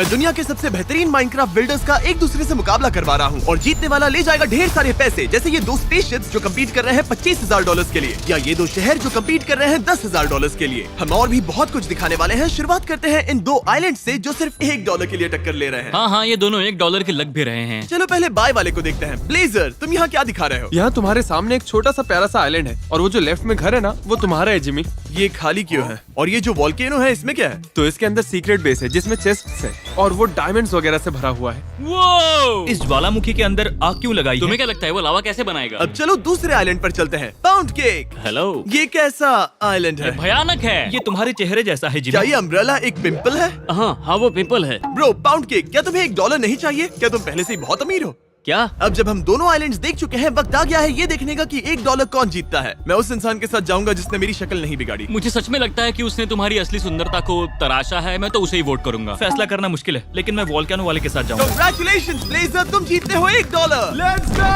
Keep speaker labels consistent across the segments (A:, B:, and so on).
A: मैं दुनिया के सबसे बेहतरीन माइनक्राफ्ट बिल्डर्स का एक दूसरे से मुकाबला करवा रहा हूँ और जीतने वाला ले जाएगा ढेर सारे पैसे, जैसे ये 2 स्पेसशिप्स जो कम्पीट कर रहे हैं $25,000 के लिए, या ये 2 शहर जो कम्पीट कर रहे हैं $10,000 के लिए। हम और भी बहुत कुछ दिखाने वाले हैं। शुरुआत करते हैं इन 2 आइलैंड से जो सिर्फ $1 के लिए टक्कर ले रहे हैं।
B: हाँ, ये दोनों $1 के लग भी रहे हैं।
A: चलो पहले बाय वाले को देखते हैं। ब्लेजर, तुम यहाँ क्या दिखा रहे हो?
C: यहाँ तुम्हारे सामने एक छोटा सा प्यारा सा आइलैंड है और वो जो लेफ्ट में घर है ना, वो तुम्हारा है जिमी।
A: ये खाली क्यों है? और ये जो वॉल्केनो है इसमें क्या है?
C: तो इसके अंदर सीक्रेट बेस है जिसमें चेस्ट्स है और वो डायमंड्स वगैरह से भरा हुआ है।
B: वो
D: इस ज्वालामुखी के अंदर आग क्यों लगाई
B: तुम्हें
D: है?
B: क्या लगता है वो लावा कैसे बनाएगा?
A: अब चलो दूसरे आइलैंड पर चलते हैं। Pound cake.
B: हेलो,
A: ये कैसा आइलैंड है?
B: भयानक है।
D: ये तुम्हारे चेहरे जैसा है
A: क्या
D: जिमी।
A: ये अम्ब्रेला एक पिंपल है?
B: हाँ, वो पिंपल है।
A: ब्रो, पाउंड केक, क्या तुम्हें $1 नहीं चाहिए? क्या तुम पहले से ही बहुत अमीर हो?
B: क्या?
A: अब जब हम दोनों आइलैंड्स देख चुके हैं, वक्त आ गया है ये देखने का कि $1 कौन जीतता है। मैं उस इंसान के साथ जाऊंगा जिसने मेरी शक्ल नहीं बिगाड़ी।
B: मुझे सच में लगता है कि उसने तुम्हारी असली सुंदरता को तराशा है। मैं तो उसे ही वोट करूंगा।
D: फैसला करना मुश्किल है, लेकिन मैं वोल्केनो वाले के साथ जाऊंगा।
A: Congratulations, ब्लेजर, तुम जीतते हो $1। Let's go!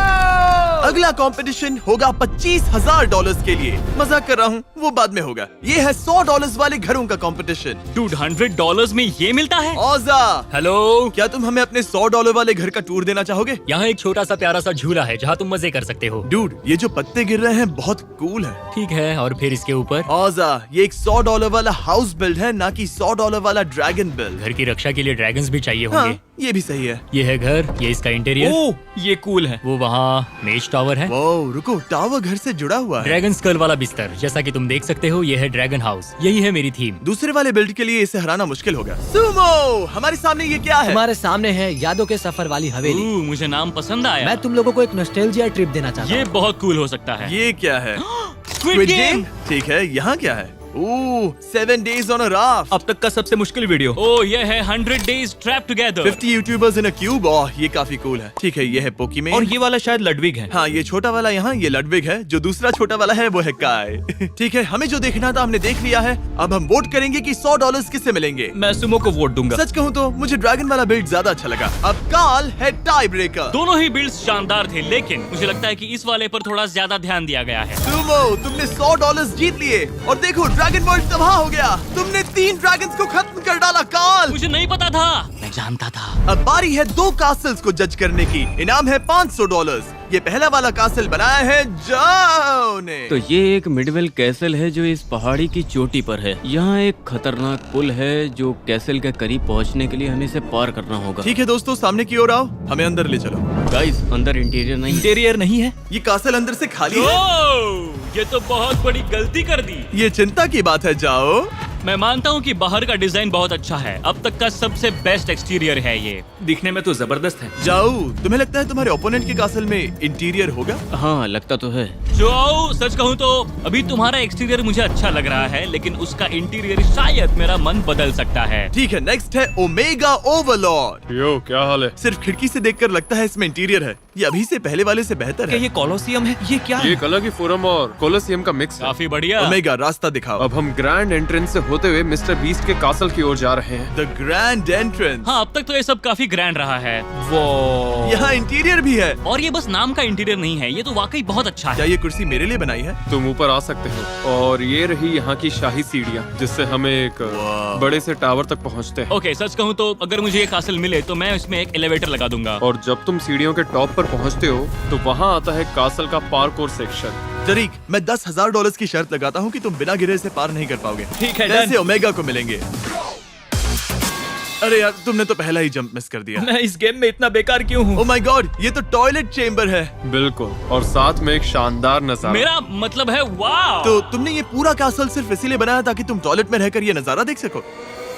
A: अगला कंपटीशन होगा $25,000 के लिए। मजाक कर रहा हूँ, वो बाद में होगा। ये है $100 वाले घरों का कंपटीशन।
B: डूड, $100 में ये मिलता है?
A: औजा,
B: हेलो,
A: क्या तुम हमें अपने $100 वाले घर का टूर देना चाहोगे?
B: यहाँ एक छोटा सा प्यारा सा झूला है जहाँ तुम मजे कर सकते हो।
A: डूड, ये जो पत्ते गिर रहे हैं बहुत कूल है।
B: ठीक है, और फिर इसके ऊपर
A: औजा, ये एक $100 वाला हाउस बिल्ड है, ना कि $100 वाला ड्रैगन बिल्ड।
B: घर की रक्षा के लिए ड्रैगन्स भी चाहिए होंगे।
A: हाँ, ये भी सही है।
B: ये है घर, ये इसका इंटीरियर।
D: ओह, ये कूल है।
B: वो वहाँ मेज टावर है।
A: वाओ, रुको, टावर घर से जुड़ा हुआ है।
B: ड्रैगन स्कल वाला बिस्तर, जैसा कि तुम देख सकते हो, ये है ड्रैगन हाउस। यही है मेरी थीम।
A: दूसरे वाले बिल्ड के लिए इसे हराना मुश्किल होगा। सुमो, हमारे सामने ये क्या है?
E: तुम्हारे सामने है यादों के सफर वाली हवेली।
B: मुझे नाम पसंद आया।
E: मैं तुम लोगों को एक नॉस्टैल्जिया ट्रिप देना चाहता हूँ।
B: ये बहुत कूल हो सकता है।
A: ये क्या है?
B: Squid Game?
A: ठीक है, यहाँ क्या है? ओह, 7 days on a raft।
D: अब तक का सबसे मुश्किल वीडियो।
B: ओ, ये है 100 days trapped together।
A: 50 YouTubers in a cube. Oh, ये काफी कूल है। ठीक है, ये है पोकीमैन।
D: और ये वाला शायद लडविग है।
A: हाँ, ये छोटा वाला यहाँ, ये लडविग है। जो दूसरा छोटा वाला है वो है काय। ठीक है, हमें जो देखना था हमने देख लिया है। अब हम वोट करेंगे कि $100 किससे मिलेंगे।
D: मैं सुमो को वोट दूंगा।
A: सच कहूँ तो मुझे ड्रैगन वाला बिल्ड ज्यादा अच्छा लगा। अब काल है टाई ब्रेकर।
B: दोनों ही बिल्ड्स शानदार थे, लेकिन मुझे लगता है कि इस वाले पर थोड़ा ज्यादा ध्यान दिया गया है।
A: सुमो, तुमने $100 जीत लिए और देखो ड्रैगन वर्ल्ड तबाह हो गया। तुमने 3 ड्रैगन्स को खत्म कर डाला। काल,
B: मुझे नहीं पता था। मैं जानता था।
A: अब बारी है 2 कासल्स को जज करने की। इनाम है $500। ये पहला वाला कासल बनाया है जाओ ने।
F: तो ये एक मिडवेल कैसल है जो इस पहाड़ी की चोटी पर है। यहाँ एक खतरनाक पुल है जो कैसल के करीब पहुँचने के लिए हमें इसे पार करना होगा।
A: ठीक है दोस्तों, सामने की ओर आओ, हमें अंदर ले चलो।
F: गाइस, अंदर इंटीरियर नहीं है।
D: इंटीरियर नहीं है।
A: ये कासल अंदर से खाली है।
B: ओह, ये तो बहुत बड़ी गलती कर दी।
A: ये चिंता की बात है जाओ।
B: मैं मानता हूँ कि बाहर का डिजाइन बहुत अच्छा है। अब तक का सबसे बेस्ट एक्सटीरियर है ये।
D: दिखने में तो जबरदस्त है।
A: जाओ, तुम्हें लगता है तुम्हारे ओपोनेंट के कासल में इंटीरियर होगा?
F: हाँ, लगता तो है।
B: जो सच कहूँ तो अभी तुम्हारा एक्सटीरियर मुझे अच्छा लग रहा है, लेकिन उसका इंटीरियर शायद मेरा मन बदल सकता है।
A: ठीक है, नेक्स्ट है ओमेगा ओवरलॉर्ड।
C: यो, क्या हाल है?
A: सिर्फ खिड़की से देखकर लगता है इसमें इंटीरियर है। ये अभी से पहले वाले से बेहतर
D: क्या
A: है।
D: ये कोलोसियम है? ये क्या
C: ये
D: है?
C: एक अलग ही फोरम और कोलोसियम का मिक्स है।
B: काफी बढ़िया।
A: ओमेगा, रास्ता दिखाओ।
C: अब हम ग्रैंड एंट्रेंस से होते हुए मिस्टर बीस्ट के कासल की ओर जा रहे हैं।
A: The grand entrance.
B: हाँ, अब तक तो ये सब काफी ग्रैंड रहा है।
D: वो
A: यहाँ इंटीरियर भी है।
B: और ये बस नाम का इंटीरियर नहीं है, ये तो वाकई बहुत अच्छा
A: क्या
B: है।
A: ये कुर्सी मेरे लिए बनाई है?
C: तुम ऊपर आ सकते हो और ये रही यहाँ की शाही सीढ़ियाँ जिससे हमें एक बड़े से टावर तक पहुँचते हैं।
B: ओके, सच कहूँ तो अगर मुझे ये कासल मिले तो मैं इसमें एक एलिवेटर लगा दूंगा।
C: और जब तुम सीढ़ियों के टॉप पर पहुँचते हो तो वहाँ आता है कासल का पार्कोर सेक्शन।
A: जरीक, मैं $10,000 की शर्त लगाता हूँ कि तुम बिना गिरे से पार नहीं कर पाओगे।
D: ठीक है,
A: पैसे
D: डन।
A: ओमेगा को मिलेंगे। अरे यार, तुमने तो पहला ही जंप मिस कर दिया।
D: मैं इस गेम में इतना बेकार क्यों हूँ?
A: ओह माय गॉड, ये तो टॉयलेट चेंबर है।
C: बिल्कुल, और साथ में एक शानदार नजारा।
B: मेरा मतलब है वाह।
A: तो तुमने ये पूरा कासल सिर्फ इसीलिए बनाया ताकि तुम टॉयलेट में रहकर ये नजारा देख सको?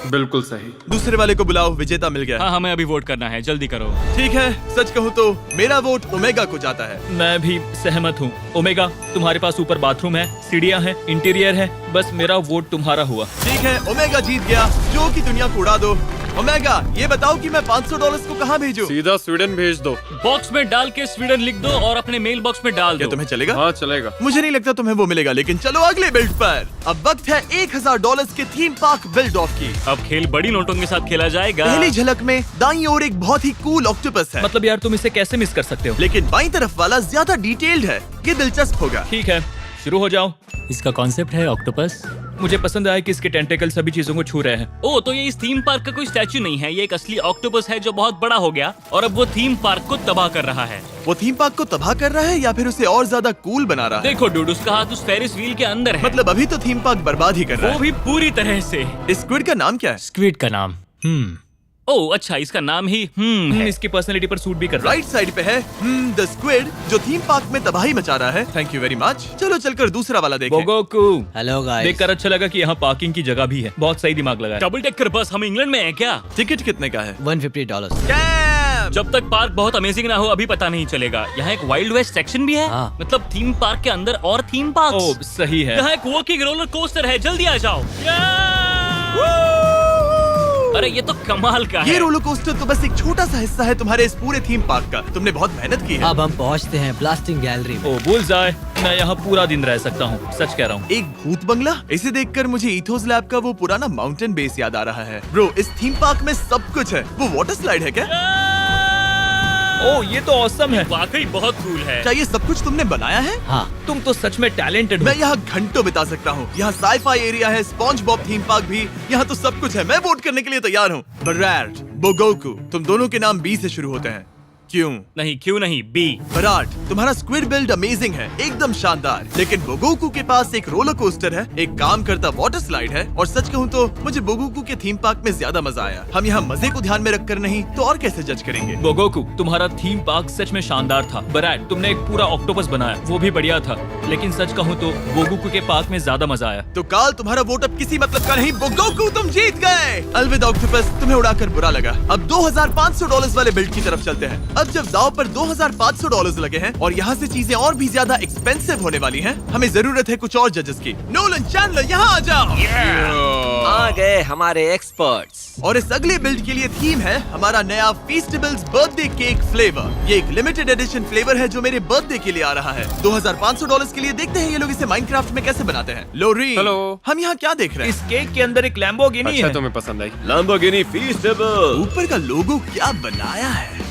C: बिल्कुल सही।
A: दूसरे वाले को बुलाओ, विजेता मिल गया।
B: हाँ, हमें अभी वोट करना है, जल्दी करो।
A: ठीक है, सच कहूँ तो मेरा वोट ओमेगा को जाता है।
D: मैं भी सहमत हूँ। ओमेगा, तुम्हारे पास ऊपर बाथरूम है, सीढ़ियाँ हैं, इंटीरियर है, बस मेरा वोट तुम्हारा हुआ।
A: ठीक है, ओमेगा जीत गया। जो की दुनिया को उड़ा दो। ओमेगा, ये बताओ कि मैं $500 को कहाँ भेजूं?
C: सीधा स्वीडन भेज दो।
B: बॉक्स में डाल के स्वीडन लिख दो और अपने मेल बॉक्स में डाल
A: क्या
B: दो।
A: तुम्हें चलेगा?
C: हाँ, चलेगा।
A: मुझे नहीं लगता तुम्हें वो मिलेगा, लेकिन चलो अगले बिल्ड पर। अब वक्त है $1,000 के थीम पार्क बिल्ड ऑफ की।
B: अब खेल बड़ी नोटों के साथ खेला जाएगा।
A: पहली झलक में दाईं ओर एक बहुत ही कूल ऑक्टोपस है,
D: मतलब यार, तुम इसे कैसे मिस कर सकते हो?
A: लेकिन बाईं तरफ वाला ज्यादा डिटेल्ड है। ये दिलचस्प होगा।
D: ठीक है, शुरू हो जाओ।
B: इसका कॉन्सेप्ट है ऑक्टोपस,
D: मुझे पसंद आया कि इसके टेंटेकल सभी चीजों को छू रहे हैं।
B: ओ, तो ये इस थीम पार्क का कोई स्टैचू नहीं है, ये एक असली ऑक्टोपस है जो बहुत बड़ा हो गया और अब वो थीम पार्क को तबाह कर रहा है।
A: वो थीम पार्क को तबाह कर रहा है या फिर उसे और ज्यादा कूल बना रहा है?
B: देखो डूड, उसका हाथ उस फेरिस व्हील के अंदर है।
A: मतलब अभी तो थीम पार्क बर्बाद ही कर रहा
B: वो भी पूरी तरह से।
A: है। इस स्क्विड का नाम क्या है?
E: स्क्विड का नाम
B: ओ अच्छा, इसका नाम ही है।
D: इसकी पर्सनैलिटी पर सूट भी कर रहा है।
A: राइट साइड पे है द स्क्विड जो थीम पार्क में तबाही मचा रहा है। Thank you very much. चलो चलकर दूसरा वाला देखें।
D: बोगोकू,
E: हेलो गाइस।
D: देखकर अच्छा लगा कि यहाँ पार्किंग की जगह भी है। बहुत सही दिमाग लगाया।
B: डबल डेकर बस, हम इंग्लैंड में हैं क्या?
A: टिकट कितने का है?
E: $150।
A: Damn!
B: जब तक पार्क बहुत अमेजिंग ना हो अभी पता नहीं चलेगा। यहाँ एक वाइल्ड वेस्ट सेक्शन भी है।
E: हाँ।
B: मतलब थीम पार्क के अंदर और थीम पार्क।
D: ओ सही है।
B: यहाँ एक वॉकिंग रोलर कोस्टर है, जल्दी आ जाओ। अरे ये तो कमाल का
A: ये
B: है।
A: रोलर कोस्टर तो बस एक छोटा सा हिस्सा है तुम्हारे इस पूरे थीम पार्क का। तुमने बहुत मेहनत की है।
E: अब हम पहुंचते हैं ब्लास्टिंग गैलरी में।
D: ओ बुलजाय, मैं यहाँ पूरा दिन रह सकता हूँ, सच कह रहा हूँ।
A: एक भूत बंगला? इसे देखकर मुझे इथोस लैब का वो पुराना माउंटेन बेस याद आ रहा है। ब्रो, इस थीम पार्क में सब कुछ है। वो वाटर स्लाइड है क्या?
D: ओ ये तो ऑसम है।
B: वाकई बहुत कूल है।
A: क्या ये सब कुछ तुमने बनाया है?
E: हाँ,
D: तुम तो सच में टैलेंटेड हो।
A: मैं यहाँ घंटों बिता सकता हूँ। यहाँ साई-फाई एरिया है, स्पॉन्ज बॉब थीम पार्क भी। यहाँ तो सब कुछ है। मैं वोट करने के लिए तैयार हूँ। बराट, बोगोकू, तुम दोनों के नाम बी से शुरू होते हैं। क्यों?
B: नहीं, क्यों नहीं? बी।
A: बराट, तुम्हारा स्क्विड बिल्ड अमेजिंग है, एकदम शानदार। लेकिन बोगोकू के पास एक रोलर कोस्टर है, एक काम करता वाटर स्लाइड है, और सच कहूँ तो मुझे बोगोकू के थीम पार्क में ज्यादा मजा आया। हम यहाँ मजे को ध्यान में रखकर नहीं तो और कैसे जज करेंगे?
D: बोगोकू, तुम्हारा थीम पार्क सच में शानदार था। बराट, तुमने एक पूरा ऑक्टोपस बनाया, वो भी बढ़िया था। लेकिन सच कहूँ तो बोगोकू के पार्क में ज्यादा मजा आया।
A: तो काल, तुम्हारा वोट अब किसी मतलब का नहीं। बोगोकू, तुम जीत गए। अलविदा ऑक्टोपस, तुम्हें उड़ाकर बुरा लगा। अब $2,500 वाले बिल्ड की तरफ चलते हैं। अब जब दाव पर $2,500 लगे हैं और यहाँ से चीजें और भी ज्यादा एक्सपेंसिव होने वाली हैं, हमें जरूरत है कुछ और जजेस की। नोलन चैंडलर, यहाँ आ जाओ।
G: आ गए हमारे एक्सपर्ट्स।
A: और इस अगले बिल्ड के लिए थीम है हमारा नया फीस्टेबल्स बर्थडे केक फ्लेवर। ये एक लिमिटेड एडिशन फ्लेवर है जो मेरे बर्थडे के लिए आ रहा है। $2,500 के लिए देखते हैं ये लोग इसे माइनक्राफ्ट में कैसे बनाते हैं। लोरी,
C: हेलो।
A: हम यहाँ क्या देख रहे
D: इस
A: हैं?
D: केक के अंदर एक लैम्बोर्गिनी
C: अच्छा
D: है।
C: तुम्हें पसंद आई?
G: लैम्बोर्गिनी फीस्टेबल।
A: ऊपर का लोगो क्या बनाया है।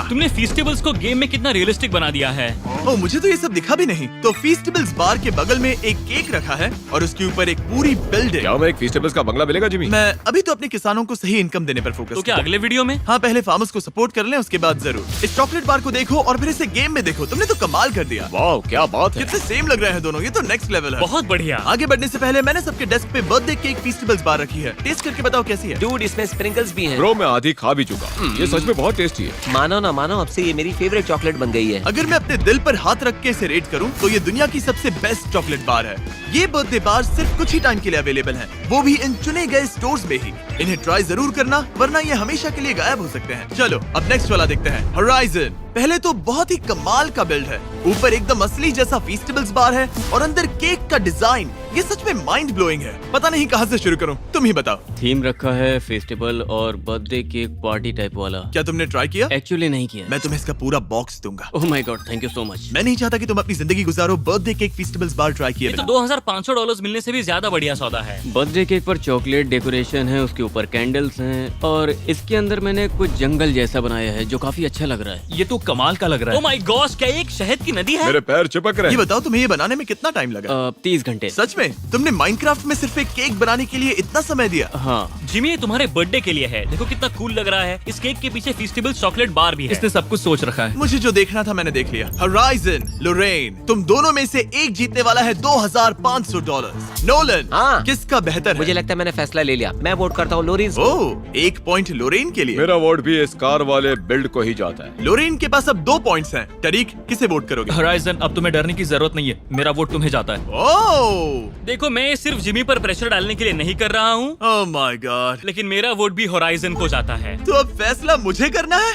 B: तुमने फीस्टेबल्स को गेम में कितना रियलिस्टिक बना दिया है।
A: ओ, मुझे तो ये सब दिखा भी नहीं। तो फीस्टेबल्स बार के बगल में एक केक रखा है और उसके ऊपर एक पूरी बिल्डिंग।
C: क्या हमें एक फीस्टेबल्स का बंगला मिलेगा जिमी?
A: मैं अभी तो अपने किसानों को सही इनकम देने पर फोकस
B: तो क्या अगले वीडियो में?
A: हाँ, पहले फार्मर्स को सपोर्ट कर लें, उसके बाद जरूर। इस चॉकलेट बार को देखो और फिर इसे गेम में देखो। तुमने तो कमाल कर दिया।
C: वाह क्या बात है।
A: कितने सेम लग रहे हैं दोनों। ये तो नेक्स्ट लेवल है।
B: बहुत बढ़िया।
A: आगे बढ़ने से पहले मैंने सबके डेस्क पे बर्थडे केक फीस्टेबल्स बार रखी है। टेस्ट करके बताओ कैसी है।
G: डूड, इसमें स्प्रिंकल्स भी हैं।
C: ब्रो मैं आधी खा भी चुका। ये सच में बहुत टेस्टी है।
G: मानो ना मानो, अब से ये मेरी फेवरेट चॉकलेट बन गई है।
A: अगर मैं अपने दिल पर हाथ रख के इसे रेट करूं तो ये दुनिया की सबसे बेस्ट चॉकलेट बार है। ये बर्थडे बार सिर्फ कुछ ही टाइम के लिए अवेलेबल हैं, वो भी इन चुने गए स्टोर्स में ही। इन्हें ट्राई जरूर करना, वरना ये हमेशा के लिए गायब हो सकते हैं। चलो अब नेक्स्ट वाला देखते हैं, होराइजन। पहले तो बहुत ही कमाल का बिल्ड है। ऊपर एकदम असली जैसा फीस्टेबल्स बार है और अंदर केक का डिजाइन, ये सच में माइंड ब्लोइंग है। पता नहीं कहाँ से शुरू करूँ, तुम ही बताओ।
F: थीम रखा है फेस्टिवल और बर्थडे केक पार्टी टाइप वाला।
A: क्या तुमने ट्राई किया?
F: एक्चुअली नहीं किया।
A: मैं तुम्हें इसका पूरा बॉक्स दूंगा।
F: Oh my God, thank you so much.
A: मैं नहीं चाहता कि तुम अपनी जिंदगी गुजारो बर्थडे केक फीस्टेबल्स बार ट्राई किए
B: ये तो
A: बिना।
B: $2,500 मिलने से भी ज्यादा बढ़िया सौदा है।
F: बर्थडे केक पर चॉकलेट डेकोरेशन है, उसके ऊपर कैंडल्स हैं और इसके अंदर मैंने कुछ जंगल जैसा बनाया है जो काफी अच्छा लग रहा है।
D: ये तो कमाल का लग रहा
B: ओ
D: है।
B: माय गॉश, क्या ये एक शहद की नदी है?
C: मेरे पैर चिपक रहे
A: ये
C: हैं।
A: बताओ तुम्हें ये बनाने में कितना टाइम लगा?
F: 30 घंटे।
A: सच में? तुमने माइनक्राफ्ट में सिर्फ एक केक बनाने के लिए इतना समय दिया?
F: हाँ।
B: जिमी, ये तुम्हारे बर्थडे के लिए है। देखो कितना कूल लग रहा है। इस केक के पीछे फीस्टेबल चॉकलेट बार भी है।
D: इसने सब कुछ सोच रखा है।
A: मुझे जो देखना था मैंने देख लिया। होराइजन, लोरेन, तुम दोनों में से एक जीतने वाला है $2,500। नोलन,
G: हाँ।
A: किसका बेहतर
G: मुझे
A: है?
G: लगता है मैंने फैसला ले लिया। मैं वोट करता हूँ लोरीज।
A: ओह, 1 पॉइंट लोरेन के लिए।
C: मेरा वोट भी इस कार वाले बिल्ड को ही जाता है।
A: लोरेन के पास अब 2 पॉइंट्स हैं। टरीक, किसे वोट करोगे?
D: होराइजन, अब तुम्हें डरने की जरूरत नहीं है, मेरा वोट तुम्हें जाता है।
A: ओह,
B: देखो, मैं सिर्फ जिमी पर प्रेशर डालने के लिए नहीं कर रहा हूँ,
A: ओह माय गॉड।
B: लेकिन मेरा वोट भी होराइजन को जाता है।
A: तो अब फैसला मुझे करना है।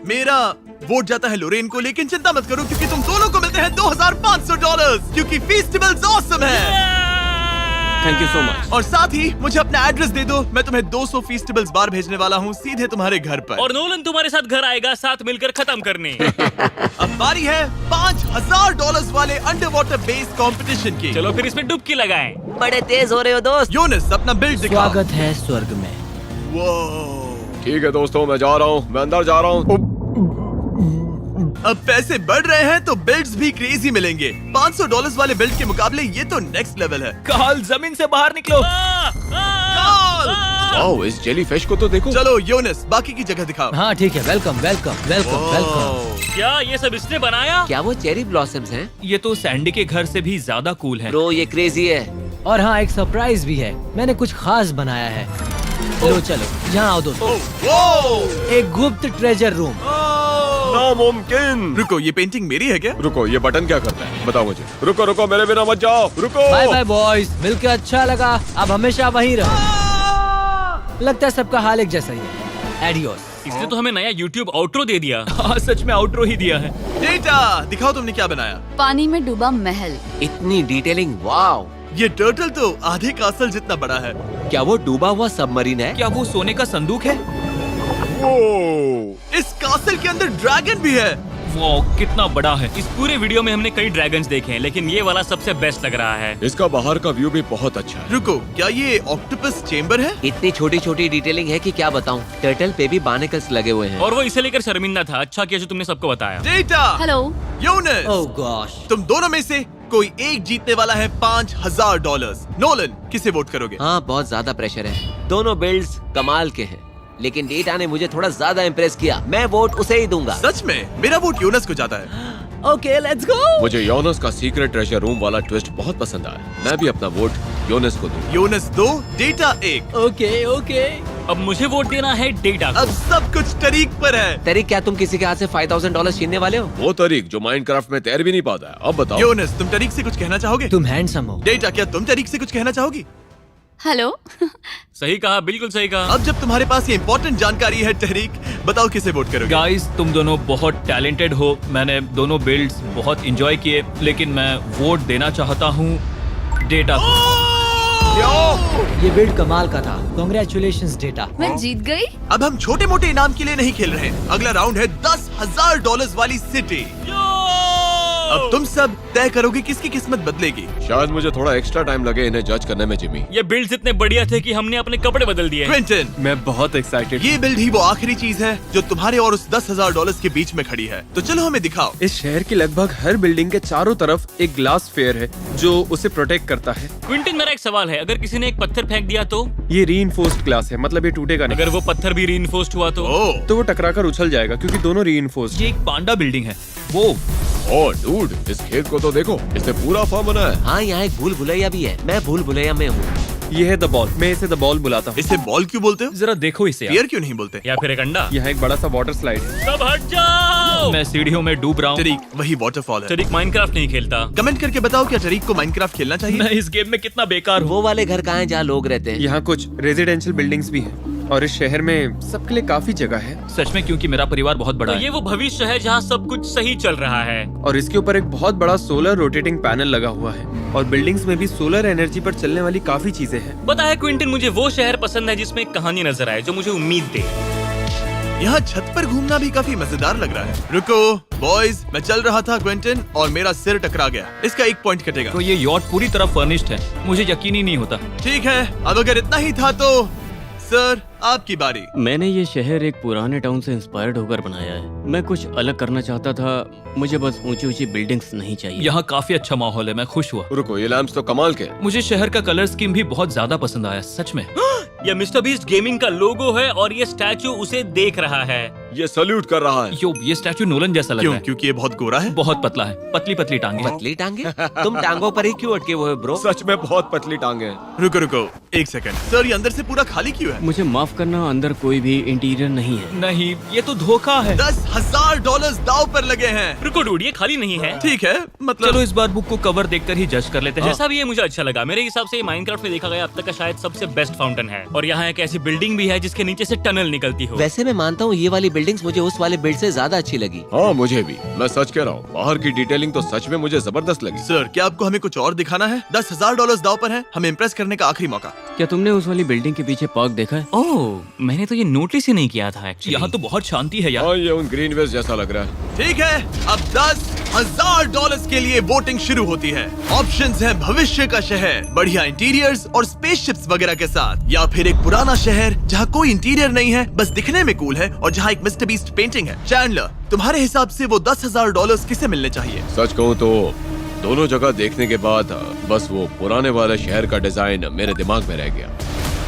A: मेरा वोट जाता है लोरेन को, लेकिन चिंता मत करो क्योंकि तुम दोनों को मिलते हैं $2,500 क्योंकि फीस्टेबल्स ऑसम है।
F: Thank you so much.
A: और साथ ही मुझे अपना एड्रेस दे दो, मैं तुम्हें 200 फीस्टेबल्स बार भेजने वाला हूँ सीधे तुम्हारे घर पर।
B: और नोलन तुम्हारे साथ घर आएगा साथ मिलकर खत्म करने।
A: अब बारी है $5,000 वाले अंडर वाटर बेस कंपटीशन की।
B: चलो फिर इसमें डुबकी लगाएं।
G: बड़े तेज हो रहे हो दोस्त।
A: योनस, अपना बिल्ड दिखाओ।
E: स्वागत है स्वर्ग में।
A: वो
C: ठीक है दोस्तों, मैं जा रहा हूँ, मैं अंदर जा रहा हूँ।
A: अब पैसे बढ़ रहे हैं तो बिल्ड्स भी क्रेजी मिलेंगे। $500 वाले बिल्ड के मुकाबले ये तो नेक्स्ट लेवल है।
D: काल जमीन से बाहर निकलो।
H: वाओ, इस जेलीफिश को तो देखो।
A: चलो योनस, बाकी की जगह दिखाओ।
E: हाँ ठीक है, वेलकम वेलकम वेलकम वेलकम।
B: क्या ये सब इसने बनाया?
G: क्या वो चेरी ब्लॉसम्स हैं?
D: ये तो सैंडी के घर से भी ज्यादा कूल है।
G: ब्रो ये क्रेजी है।
E: और हाँ, एक सरप्राइज भी है, मैंने कुछ खास बनाया है। लो चलो, यहाँ आओ दोस्तों। एक गुप्त ट्रेजर रूम।
H: नामुमकिन।
A: रुको, ये पेंटिंग मेरी है क्या?
H: रुको, ये बटन क्या करता है? बताओ मुझे। रुको रुको, मेरे बिना मत जाओ। रुको।
E: बाय बाय बॉयज, मिलके अच्छा लगा। अब हमेशा वहीं रहो। लगता है सबका हाल एक जैसा ही है। एडियोस।
B: इसने तो हमें नया YouTube आउट्रो दे दिया।
D: हाँ, सच में आउट्रो ही दिया है।
A: डेटा दिखाओ, तुमने क्या बनाया?
I: पानी में डूबा महल।
G: इतनी डिटेलिंग, वाओ।
A: ये टर्टल तो आधे कासल जितना बड़ा है।
G: क्या वो डूबा हुआ सबमरीन है?
D: क्या वो सोने का संदूक है?
A: इस कासल के अंदर ड्रैगन भी है।
D: वाह, कितना बड़ा है।
B: इस पूरे वीडियो में हमने कई ड्रैगन्स देखे हैं, लेकिन ये वाला सबसे बेस्ट लग रहा है।
H: इसका बाहर का व्यू भी बहुत अच्छा है।
A: रुको, क्या ये ऑक्टोपस चेम्बर है?
G: इतनी छोटी छोटी डिटेलिंग है कि क्या बताऊं। टर्टल पे भी बार्नेकल्स लगे हुए हैं।
B: और वो इसे लेकर शर्मिंदा था। अच्छा किया जो तुमने सबको बताया।
A: Data,
I: hello.
A: योनस,
E: ओह गॉश।
A: तुम दोनों में से कोई एक जीतने वाला है $5000। नोलन, किसे वोट करोगे?
G: हाँ, बहुत ज्यादा प्रेशर है। दोनों बिल्ड्स कमाल के हैं, लेकिन डेटा ने मुझे थोड़ा ज्यादा इम्प्रेस किया। मैं वोट उसे ही दूंगा।
A: सच में? मेरा वोट योनस को जाता है।
E: Okay let's go.
H: मुझे योनस का सीक्रेट ट्रेजर रूम वाला ट्विस्ट बहुत पसंद आया। मैं भी अपना वोट योनस को दूंगा।
A: योनस 2, डेटा 1।
E: Okay okay.
B: अब मुझे वोट देना है डेटा को।
A: अब सब कुछ तरीक पर है।
G: तरीक, क्या तुम किसी के हाथ से $5000 छीनने वाले हो?
H: वो तरीक जो माइनक्राफ्ट में तैर भी नहीं पाता है। अब बताओ।
A: योनस, तुम तरीक से कुछ कहना चाहोगे?
E: तुम हैंडसम हो।
A: डेटा, क्या तुम तरीक से कुछ कहना चाहोगी?
I: हेलो।
B: सही कहा, बिल्कुल सही कहा।
A: अब जब तुम्हारे पास ये इम्पोर्टेंट जानकारी है तहरीक, बताओ किसे वोट करोगे?
D: गाइस, तुम दोनों बहुत टैलेंटेड हो। मैंने दोनों बिल्ड्स बहुत एंजॉय किए, लेकिन मैं वोट देना चाहता हूँ डेटा को।
E: ये बिल्ड कमाल का था। Congratulations data.
I: मैं जीत गई।
A: अब हम छोटे मोटे इनाम के लिए नहीं खेल रहे हैं। अगला राउंड है $10,000 वाली सिटी। अब तुम सब तय करोगे किसकी किस्मत बदलेगी।
H: शायद मुझे थोड़ा एक्स्ट्रा टाइम लगे इन्हें जज करने में, जिमी।
B: ये बिल्ड्स इतने बढ़िया थे कि हमने अपने कपड़े बदल दिए।
A: क्विंटन,
C: मैं बहुत एक्साइटेड।
A: ये बिल्ड ही वो आखिरी चीज है जो तुम्हारे और उस $10,000 के बीच में खड़ी है। तो चलो हमें दिखाओ।
C: इस शहर की लगभग हर बिल्डिंग के चारों तरफ एक ग्लास फेयर है जो उसे प्रोटेक्ट करता है।
B: क्विंटन, मेरा एक सवाल है, अगर किसी ने एक पत्थर फेंक दिया तो?
C: ये रीइंफोर्स्ड ग्लास है, मतलब ये टूटेगा नहीं।
B: अगर वो पत्थर भी रीइंफोर्स्ड हुआ तो?
C: तो वो टकराकर उछल जाएगा क्योंकि दोनों रीइंफोर्स्ड।
D: ये एक पांडा बिल्डिंग है। वो
H: ओह डूड, इस खेत को तो देखो, इसने पूरा फॉर्म बनाया है।
G: हाँ, यहाँ एक भूल भुलैया भी है। मैं भूल भुलैया में हूँ।
C: ये है द बॉल। मैं इसे द बॉल बुलाता हूँ।
A: इसे बॉल क्यों बोलते हो?
D: जरा देखो इसे यार।
A: पियर क्यों नहीं बोलते?
B: या फिर एक अंडा?
C: यहाँ एक बड़ा सा वाटर स्लाइड है।
B: सब हट जाओ।
D: मैं सीढ़ियों में डूब रहा हूँ।
A: टरीक, वही वाटरफॉल है।
B: टरीक माइनक्राफ्ट नहीं खेलता।
A: कमेंट करके बताओ क्या टरीक को माइनक्राफ्ट खेलना चाहिए?
D: मैं इस गेम में कितना बेकार हूँ।
G: वो वाले घर कहाँ हैं जहाँ लोग रहते हैं?
C: यहाँ कुछ रेजिडेंशियल बिल्डिंग्स भी हैं और इस शहर में सबके लिए काफी जगह है।
D: सच में, क्योंकि मेरा परिवार बहुत बड़ा
B: तो
D: है।
B: ये वो भविष्य है जहाँ सब कुछ सही चल रहा है।
C: और इसके ऊपर एक बहुत बड़ा सोलर रोटेटिंग पैनल लगा हुआ है और बिल्डिंग्स में भी सोलर एनर्जी पर चलने वाली काफी चीजें हैं।
B: पता है क्विंटन, मुझे वो शहर पसंद है जिसमें एक कहानी नजर आए, जो मुझे उम्मीद दे।
A: यहाँ छत पर घूमना भी काफी मजेदार लग रहा है। रुको बॉयज, मैं चल रहा था क्विंटन और मेरा सिर टकरा गया। इसका 1 पॉइंट कटेगा।
D: तो ये यॉट पूरी तरह फर्निश्ड है। मुझे यकीन ही नहीं होता।
A: ठीक है, अब अगर इतना ही था तो सर आपकी बारी।
F: मैंने ये शहर एक पुराने टाउन से इंस्पायर्ड होकर बनाया है। मैं कुछ अलग करना चाहता था। मुझे बस ऊंची ऊंची बिल्डिंग्स नहीं चाहिए।
D: यहाँ काफी अच्छा माहौल है, मैं खुश हुआ।
H: रुको, ये लैंप्स तो कमाल के हैं।
D: मुझे शहर का कलर स्कीम भी बहुत ज्यादा पसंद आया, सच में।
B: ये मिस्टर बीस्ट गेमिंग का लोगो है और ये स्टैचू उसे देख रहा है।
H: ये सल्यूट कर रहा है।
D: यो, ये स्टैचू नोलन जैसा लग
A: क्यों?
D: रहा है।
A: क्योंकि ये बहुत गोरा है।
D: बहुत पतला है, पतली पतली टांगे।
G: पतली टांगे? तुम टांगों पर ही क्यों अटके हुए हो ब्रो?
H: सच में बहुत पतली टांगे हैं।
A: रुको रुको 1 सेकंड। सर ये अंदर से पूरा खाली क्यों है?
F: मुझे माफ करना, अंदर कोई भी इंटीरियर नहीं है।
D: नहीं, ये तो धोखा है।
A: $10,000 दाव पर लगे हैं।
B: रुको डूड, ये खाली नहीं है।
A: ठीक है, मतलब
D: चलो इस बार बुक को कवर देखकर ही जज कर लेते हैं।
B: जैसा भी ये मुझे अच्छा लगा। मेरे हिसाब से ये माइनक्राफ्ट में देखा गया अब तक का शायद सबसे बेस्ट फाउंटेन है। और यहाँ एक ऐसी बिल्डिंग भी है जिसके नीचे से टनल निकलती हो।
G: वैसे मैं मानता हूँ ये वाली बिल्डिंग्स मुझे उस वाले बिल्ड से ज्यादा अच्छी लगी।
H: हाँ, मुझे भी। मैं सच कह रहा हूँ, बाहर की डिटेलिंग तो सच में मुझे जबरदस्त लगी।
A: सर क्या आपको हमें कुछ और दिखाना है? $10,000 दाव पर है। हमें इम्प्रेस करने का आखिरी मौका।
F: क्या तुमने उस वाली बिल्डिंग के पीछे पार्क देखा है?
B: ओह, मैंने तो ये नोटिस ही नहीं किया था एक्चुअली।
D: यहाँ तो बहुत शांति है यार।
H: हाँ, ये उन ग्रीन वेस्ट जैसा लग रहा है।
A: ठीक है, अब $1000 के लिए वोटिंग शुरू होती है। ऑप्शंस हैं भविष्य का शहर, बढ़िया इंटीरियर्स और स्पेसशिप्स वगैरह के साथ, या फिर एक पुराना शहर जहाँ कोई इंटीरियर नहीं है, बस दिखने में कूल है और जहाँ एक मिस्टर बीस्ट पेंटिंग है। चैंडलर, तुम्हारे हिसाब से वो $10,000 किसे मिलने चाहिए?
H: सच कहूँ तो दोनों जगह देखने के बाद बस वो पुराने वाले शहर का डिजाइन मेरे दिमाग में रह गया।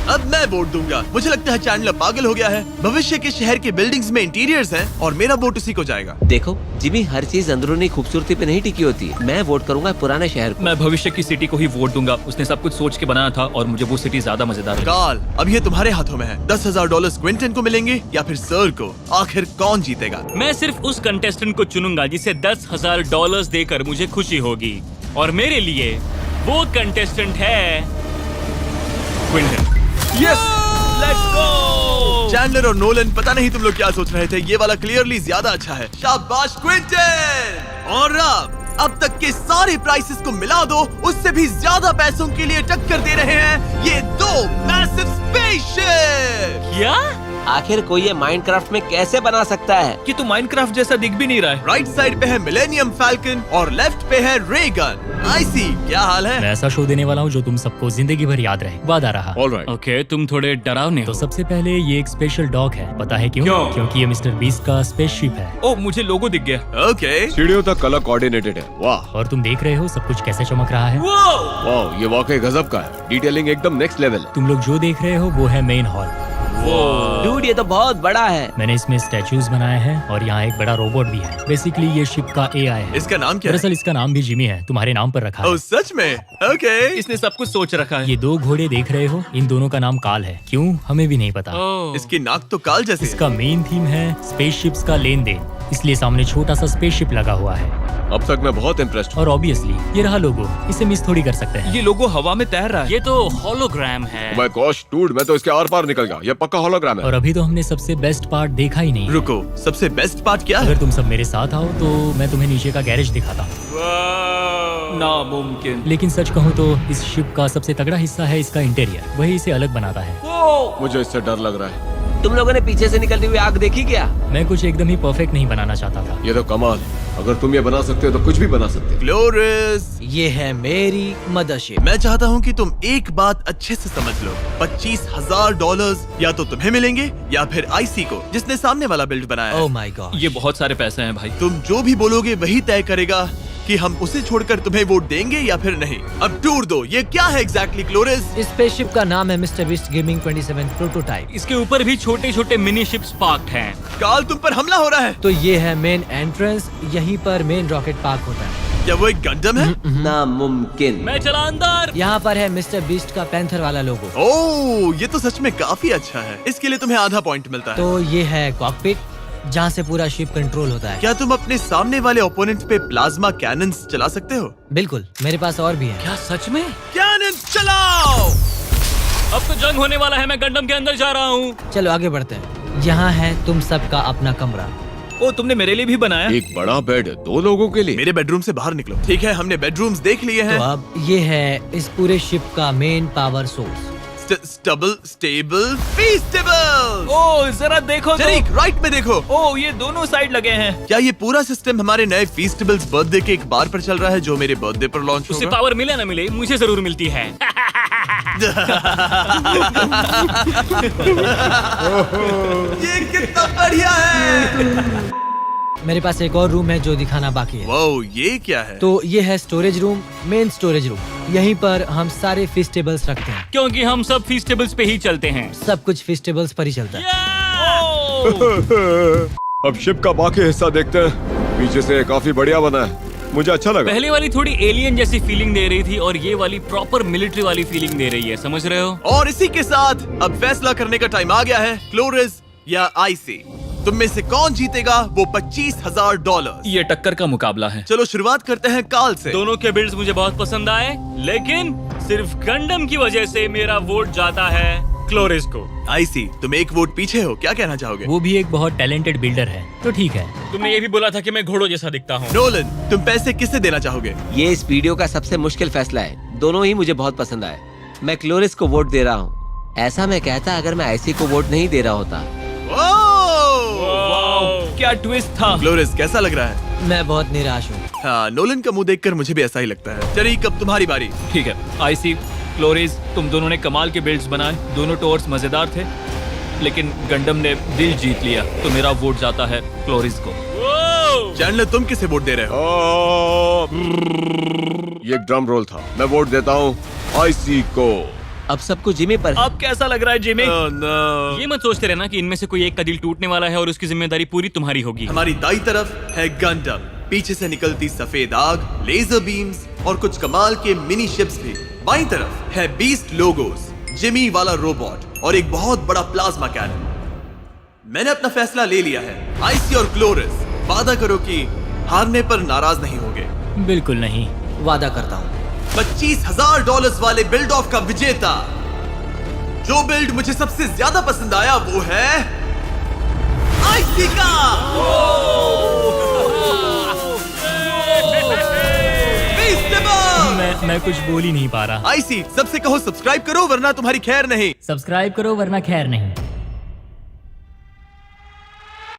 A: अब मैं वोट दूंगा। मुझे लगता है चैंडलर पागल हो गया है। भविष्य के शहर के बिल्डिंग्स में इंटीरियर्स हैं और मेरा वोट उसी को जाएगा।
G: देखो जिमी, हर चीज अंदरूनी खूबसूरती पे नहीं टिकी होती है। मैं वोट करूंगा पुराने शहर को।
D: मैं भविष्य की सिटी को ही वोट दूंगा। उसने सब कुछ सोच के बनाया था और मुझे वो सिटी ज्यादा मजेदार लगी।
A: कार्ल, अब ये तुम्हारे हाथों में है। $10,000 क्विंटन को मिलेंगे या फिर सर को? आखिर कौन जीतेगा?
B: मैं सिर्फ उस कंटेस्टेंट को चुनूंगा जिसे $10,000 देकर मुझे खुशी होगी, और मेरे लिए वो कंटेस्टेंट है Quinton.
D: Yes, let's go.
A: Chandler और नोलन, पता नहीं तुम लोग क्या सोच रहे थे, ये वाला क्लियरली ज्यादा अच्छा है। शाबाश क्विंटन। और अब तक के सारे प्राइसेस को मिला दो, उससे भी ज्यादा पैसों के लिए टक्कर दे रहे हैं ये दो मैसिव स्पेसशिप।
B: क्या?
G: आखिर कोई ये माइनक्राफ्ट में कैसे बना सकता है?
D: कि तू माइनक्राफ्ट जैसा दिख भी नहीं रहा है।
A: राइट साइड पे है मिलेनियम फैल्कन और लेफ्ट पे है रेगन। आईसी, क्या हाल है?
J: मैं ऐसा शो देने वाला हूँ जो तुम सबको जिंदगी भर याद रहे। वादा रहा।
H: ऑलराइट।
B: ओके, तुम थोड़े डरावने
J: तो
B: हो।
J: सबसे पहले ये एक स्पेशल डॉग है। पता है क्यों? क्योंकि ये मिस्टर बीस्ट का स्पेसशिप है।
D: ओ, मुझे लोगो दिख गया।
A: ओके,
H: सीढ़ियों तक कलर कोऑर्डिनेटेड है। वाह
J: और तुम देख रहे हो सब कुछ कैसे चमक रहा है।
H: वाह, ये वाकई गजब का है। डिटेलिंग एकदम नेक्स्ट लेवल है।
J: तुम लोग जो देख रहे हो वो है मेन हॉल।
G: डूड, ये तो बहुत बड़ा है।
J: मैंने इसमें स्टैचूज बनाए हैं और यहाँ एक बड़ा रोबोट भी है। बेसिकली ये शिप का एआई है।
A: इसका नाम क्या है?
J: दरअसल इसका नाम भी जिमी है, तुम्हारे नाम पर रखा है।
A: ओह सच में? ओके।
D: इसने सब कुछ सोच रखा है।
J: ये दो घोड़े देख रहे हो, इन दोनों का नाम काल है। क्यों, हमें भी नहीं पता।
A: इसकी नाक तो काल जैसी है।
J: इसका मेन थीम है स्पेसशिप्स का लेन देन, इसलिए सामने छोटा सा स्पेसशिप लगा हुआ है।
H: अब तक मैं बहुत इम्प्रेस्ड हूँ।
J: और ऑब्वियसली ये रहा लोगो, इसे मिस थोड़ी कर सकते हैं।
D: ये लोगो हवा में तैर रहा है।
B: ये तो होलोग्राम है।
H: माय गॉश डूड, मैं तो इसके आर पार निकल गया। ये पक्का होलोग्राम है।
J: और अभी तो हमने सबसे बेस्ट पार्ट देखा ही नहीं।
A: रुको, सबसे बेस्ट पार्ट क्या है?
J: अगर तुम सब मेरे साथ आओ तो मैं तुम्हें नीचे का गैरेज दिखाता हूँ।
D: नामुमकिन।
J: लेकिन सच कहूँ तो इस शिप का सबसे तगड़ा हिस्सा है इसका इंटीरियर, वही इसे अलग बनाता है।
H: मुझे इससे डर लग रहा है।
G: तुम लोगों ने पीछे से निकलती हुई आग देखी क्या?
J: मैं कुछ एकदम ही परफेक्ट नहीं बनाना चाहता था।
H: ये तो कमाल है। अगर तुम ये बना सकते हो तो कुछ भी बना सकते हो।
A: ग्लोरियस,
E: ये है मेरी मदरशिप।
A: मैं चाहता हूँ कि तुम एक बात अच्छे से समझ लो। $25,000 या तो तुम्हें मिलेंगे या फिर आईसी को, जिसने सामने वाला बिल्ड बनाया है।
E: Oh my God.
D: ये बहुत सारे पैसे हैं भाई।
A: तुम जो भी बोलोगे वही तय करेगा कि हम उसे छोड़कर तुम्हें वोट देंगे या फिर नहीं। अब टूर दो, ये क्या है एग्जैक्टली ग्लोरियस?
E: इस स्पेसशिप का नाम है मिस्टर बीस्ट गेमिंग 27 प्रोटोटाइप।
B: इसके ऊपर भी छोटे छोटे मिनी शिप्स पार्क्ड हैं।
A: काल, तुम पर हमला हो रहा है।
E: तो ये है मेन एंट्रेंस, यहीं पर मेन रॉकेट पार्क होता है।
A: क्या वो एक गंडम है?
G: नामुमकिन।
B: मैं चला अंदर।
E: यहाँ पर है मिस्टर बीस्ट का पैंथर वाला लोगो।
A: ओह, ये तो सच में काफी अच्छा है। इसके लिए तुम्हें आधा पॉइंट मिलता है।
E: तो ये है कॉकपिट, जहाँ से पूरा शिप कंट्रोल होता है।
A: क्या तुम अपने सामने वाले ओपोनेंट पे प्लाज्मा कैनन्स चला सकते हो?
E: बिल्कुल, मेरे पास और भी है।
B: क्या सच में?
A: कैनन चलाओ!
B: अब तो जंग होने वाला है। मैं गंडम के अंदर जा रहा हूँ।
E: चलो आगे बढ़ते हैं। यहाँ है तुम सबका अपना कमरा।
D: ओ, तुमने मेरे लिए भी बनाया?
H: एक बड़ा बेड 2 लोगों के लिए।
A: मेरे बेडरूम से बाहर निकलो। ठीक है, हमने बेडरूम्स देख लिए
E: तो
A: हैं।
E: अब ये है इस पूरे शिप का मेन पावर सोर्स।
A: स्टेबल फीस्टेबल।
D: ओ, जरा देखो तो।
A: जरीक, राइट में देखो।
D: ओ, ये दोनों साइड लगे हैं।
A: क्या ये पूरा सिस्टम हमारे नए फीस्टेबल्स बर्थडे के एक बार पर चल रहा है जो मेरे बर्थडे पर लॉन्च
B: उसे
A: होगा?
B: पावर मिले ना मिले, मुझे जरूर मिलती है।
A: ये कितना बढ़िया है।
E: मेरे पास एक और रूम है जो दिखाना बाकी है।
A: वाओ, ये क्या है?
E: तो ये है storage room, main storage room. यहीं पर हम सारे फीस्टेबल्स रखते हैं।
B: क्योंकि हम सब फीस्टेबल्स पे ही चलते हैं।
E: सब कुछ फीस्टेबल्स पर ही चलता है।
H: अब शिप का बाकी हिस्सा देखते हैं। पीछे से काफी बढ़िया बना है, मुझे अच्छा लगा।
B: पहले वाली थोड़ी एलियन जैसी फीलिंग दे रही थी और ये वाली प्रॉपर मिलिट्री वाली फीलिंग दे रही है, समझ रहे हो?
A: और इसी के साथ अब फैसला करने का टाइम आ गया है। क्लोरिस या आईसी, तुम में से कौन जीतेगा वो $25,000?
D: ये टक्कर का मुकाबला है।
A: चलो शुरुआत करते हैं काल से।
B: दोनों के बिल्ड्स मुझे बहुत पसंद आए, लेकिन सिर्फ गंडम की वजह से मेरा वोट जाता है क्लोरिस को।
A: आईसी, तुम एक वोट पीछे हो, क्या कहना चाहोगे?
J: वो भी एक बहुत टैलेंटेड बिल्डर है, तो ठीक है।
B: तुमने ये भी बोला था कि मैं घोड़ों जैसा दिखता हूँ।
A: नोलन, तुम पैसे किसे देना चाहोगे?
G: ये इस वीडियो का सबसे मुश्किल फैसला है। दोनों ही मुझे बहुत पसंद आए। मैं क्लोरिस को वोट दे रहा हूँ। ऐसा मैं कहता अगर मैं आईसी को वोट नहीं दे रहा होता।
D: क्या ट्विस्ट था।
A: क्लोरिस, कैसा लग रहा है?
E: मैं बहुत निराश हूँ।
A: हाँ, नोलन का मुंह देखकर मुझे भी ऐसा ही लगता है। चलिए अब तुम्हारी बारी।
D: ठीक है, आईसी, क्लोरिस, तुम दोनों ने कमाल के बिल्ड्स बनाए, दोनों टॉवर्स मजेदार थे, लेकिन गंडम ने दिल जीत लिया, तो मेरा वोट जाता है क्लोरिस को।
A: चैंडलर, तुम किसे वोट दे रहे हो?
H: ये एक ड्रम रोल था। मैं वोट देता हूँ आईसी को।
G: अब सब कुछ जिमी पर है।
D: अब कैसा लग रहा है जिमी?
B: ये मत सोचते रहना कि इनमें से कोई एक का दिल टूटने वाला है और उसकी जिम्मेदारी पूरी तुम्हारी होगी।
A: हमारी दाई तरफ है गंडम, पीछे से निकलती सफेद आग, लेजर बीम्स और कुछ कमाल के मिनी शिप्स भी। बाईं तरफ है बीस्ट लोगोस, जिमी वाला रोबोट और एक बहुत बड़ा प्लाज्मा कैनन। मैंने अपना फैसला ले लिया है। आईसी और क्लोरिस, वादा करो कि हारने पर नाराज नहीं होगे।
J: बिल्कुल नहीं।
E: वादा करता हूँ।
A: $25,000 वाले बिल्ड ऑफ का विजेता, जो बिल्ड मुझे सबसे ज्यादा पसंद आया वो है आईसी का।
J: मैं कुछ बोल ही नहीं पा रहा।
A: आईसी, सबसे कहो सब्सक्राइब करो वरना तुम्हारी खैर नहीं।
J: सब्सक्राइब करो वरना खैर नहीं।